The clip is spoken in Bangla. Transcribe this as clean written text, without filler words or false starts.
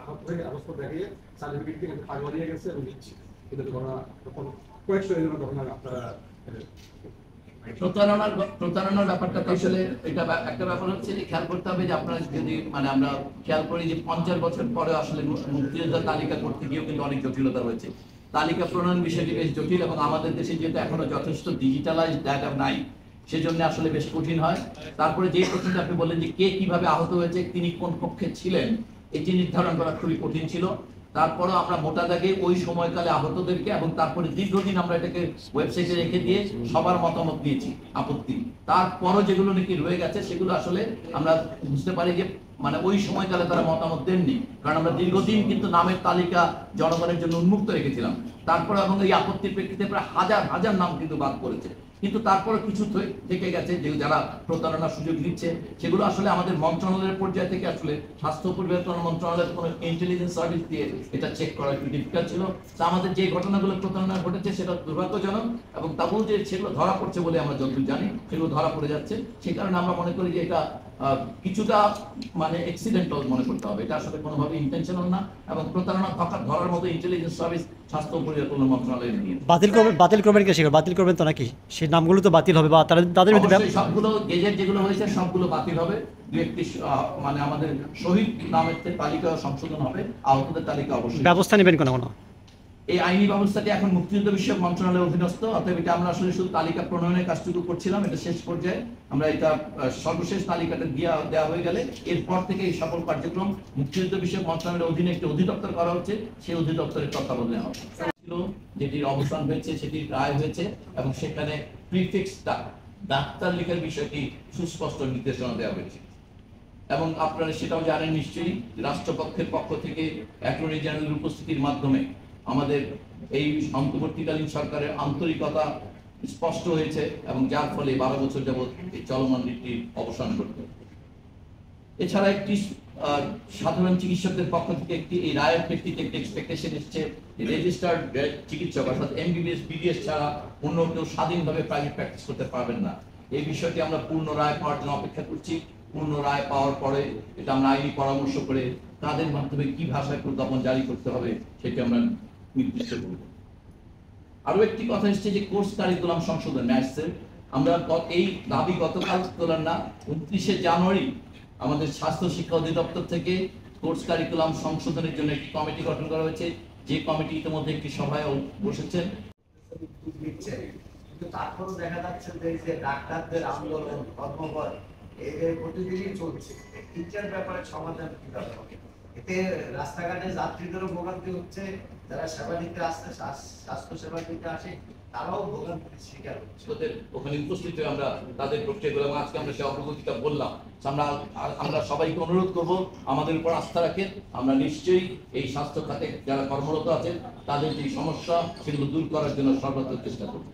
আহত হয়ে অবস্থা দেখিয়ে সার্টিফিকেট থেকে পাগল নিয়ে গেছে এবং দিচ্ছি কিন্তু ঘটনা তখন কয়েকশো এজনের ঘটনা আপনারা প্রতারণার ব্যাপারটা তো আসলে এটা একটা ব্যাপার হচ্ছে যে খেয়াল করতে হবে যে আপনারা যদি মানে আমরা খেয়াল করি যে 50 বছর পরে আসলে মুক্তিযোদ্ধার তালিকা করতে গিয়েও কিন্তু অনেক জটিলতা রয়েছে। তালিকা প্রণয়ন বিষয়টি বেশ জটিল এবং আমাদের দেশে যেহেতু এখনো যথেষ্ট ডিজিটালাইজড ডাটা নাই সেজন্য আসলে বেশ কঠিন হয়। তারপরে যে প্রশ্নটা আপনি বললেন যে কে কিভাবে আহত হয়েছে, তিনি কোন পক্ষে ছিলেন, এটি নির্ধারণ করা খুবই কঠিন ছিল। তারপরও আমরা মোটা দাগে ওই সময়কালে আহতদেরকে এবং তারপরে দীর্ঘদিন আমরা এটাকে ওয়েবসাইটে রেখে দিয়ে সবার মতামত দিয়েছি আপত্তি। তারপরও যেগুলো নাকি রয়ে গেছে সেগুলো আসলে আমরা বুঝতে পারি যে মানে ওই সময়কালে তারা মতামত দেননি, কারণ আমরা দীর্ঘদিন কিন্তু নামের তালিকা জনগণের জন্য উন্মুক্ত রেখেছিলাম। তারপরে এবং এই আপত্তির প্রেক্ষিতে প্রায় হাজার হাজার নাম কিন্তু বাদ করেছে। কিন্তু তারপরে কিছু থেকে গেছে যে যারা প্রতারণার সুযোগ নিচ্ছে সেগুলো আসলে আমাদের মন্ত্রণালয়ের পর্যায় থেকে আসলে স্বাস্থ্য পরিবর্তন মন্ত্রণালয়ের কোনো ইন্টেলিজেন্স সার্ভিস দিয়ে এটা চেক করা একটু ডিফিকাল্ট ছিল। তা আমাদের যে ঘটনাগুলো প্রতারণা ঘটেছে সেটা দুর্ভাগ্যজনক এবং তাবু যে সেগুলো ধরা পড়ছে বলে আমরা যতদূর জানি সেগুলো ধরা পড়ে যাচ্ছে। সেই কারণে আমরা মনে করি যে এটা কিছুটা মানে অ্যাক্সিডেন্টাল মনে করতে হবে, এটা আসলে কোনোভাবে ইন্টেনশনাল না এবং প্রতারণা ধরার মতো ইন্টেলিজেন্স সার্ভিস স্বাস্থ্য পরিবর্তন মন্ত্রণালয়ের নিয়ে বাতিল করবেন কি সেগুলো বাতিল করবেন তো নাকি সেই নামগুলো তো বাতিল হবে বা তাদের সবগুলো গেজেট যেগুলো হয়েছে সবগুলো বাতিল হবে। দু একটি মানে আমাদের শহীদ নামের তালিকা সংশোধন হবে, আহতদের তালিকা অবশ্যই ব্যবস্থা নেবেন কোনো এই আইনি ব্যবস্থাটি এখন মুক্তিযুদ্ধ বিষয়ক মন্ত্রণালয়ের অধীনস্থ। অতএব এটা আমরা আসলে শুধু তালিকা প্রণয়নের কাজটুকু করছিলাম, এটা শেষ পর্যায়ে আমরা এটা সর্বশেষ তালিকাটা দেওয়া হয়ে গেলে এরপর থেকে এই সকল কার্যক্রম মুক্তিযুদ্ধ বিষয়ক মন্ত্রণালয়ের অধীনে একটি অধিদপ্তর করা হচ্ছে, সেই অধিদপ্তরের তত্ত্বাবধানে হবে। যেটির অবসান হয়েছে সেটির রায় হয়েছে এবং সেখানে প্রিফিক্স ডাক্তার লেখার বিষয়টি সুস্পষ্ট নির্দেশনা দেওয়া হয়েছে এবং আপনারা সেটাও জানেন নিশ্চয়ই রাষ্ট্রপক্ষের পক্ষ থেকে অ্যাটর্নি জেনারেলের উপস্থিতির মাধ্যমে আমাদের এই অন্তর্বর্তীকালীন সরকারের আন্তরিকতা স্পষ্ট হয়েছে এবং যার ফলে 12 বছর যাবৎ এই চলমান নীতির অবসান করতে। এছাড়া একটি সাধারণ চিকিৎসকদের পক্ষ থেকে একটি এই রায়ের প্রেক্ষিতে একটি এক্সপেকটেশন এসছে রেজিস্টার্ড চিকিৎসক অর্থাৎ এমবিবিএস বিডিএস ছাড়া অন্য কেউ স্বাধীনভাবে প্রাইভেট প্র্যাকটিস করতে পারবেন না। এই বিষয়টি আমরা পূর্ণ রায় পাওয়ার জন্য অপেক্ষা করছি। পূর্ণ রায় পাওয়ার পরে এটা আমরা আইনি পরামর্শ করে তাদের মাধ্যমে কি ভাষায় প্রজ্ঞাপন জারি করতে হবে সেটি আমরা নির্দিষ্ট করব। আরো একটি কথা এসছে যে কোর্স কারিকুলাম সংশোধন ম্যাথসের, আমরা এই দাবি গতকাল তোলার না 29শে জানুয়ারি আমাদের স্বাস্থ্য শিক্ষা অধিদপ্তর থেকে কোর্স কারিকুলাম সংশোধনের জন্য একটি কমিটি গঠন করা হয়েছে, যে কমিটি ইতিমধ্যে একটি সভায় বসেছেন। কিন্তু তারপরও দেখা যাচ্ছে যে ডাক্তারদের আন্দোলন কর্মবল এদের প্রতিদিনই চলছে। টিচার ব্যাপারে সমাধান কিভাবে হবে? এতে রাস্তাঘাটে যাত্রীদেরও ভোগান্তি হচ্ছে, যারা সেবা দিতে আসছে স্বাস্থ্য সেবা দিতে আসে তারাও ভোগান্তির শিকার হচ্ছে। ওখানে উপস্থিত হয়ে আমরা তাদের প্রক্রিয়াগুলো আজকে আমরা সে অগ্রগতিটা বললাম। আমরা সবাইকে অনুরোধ করব আমাদের উপর আস্থা রাখেন। আমরা নিশ্চয়ই এই স্বাস্থ্য খাতে যারা কর্মরত আছেন তাদের যে সমস্যা সেগুলো দূর করার জন্য সর্বোচ্চ চেষ্টা করব।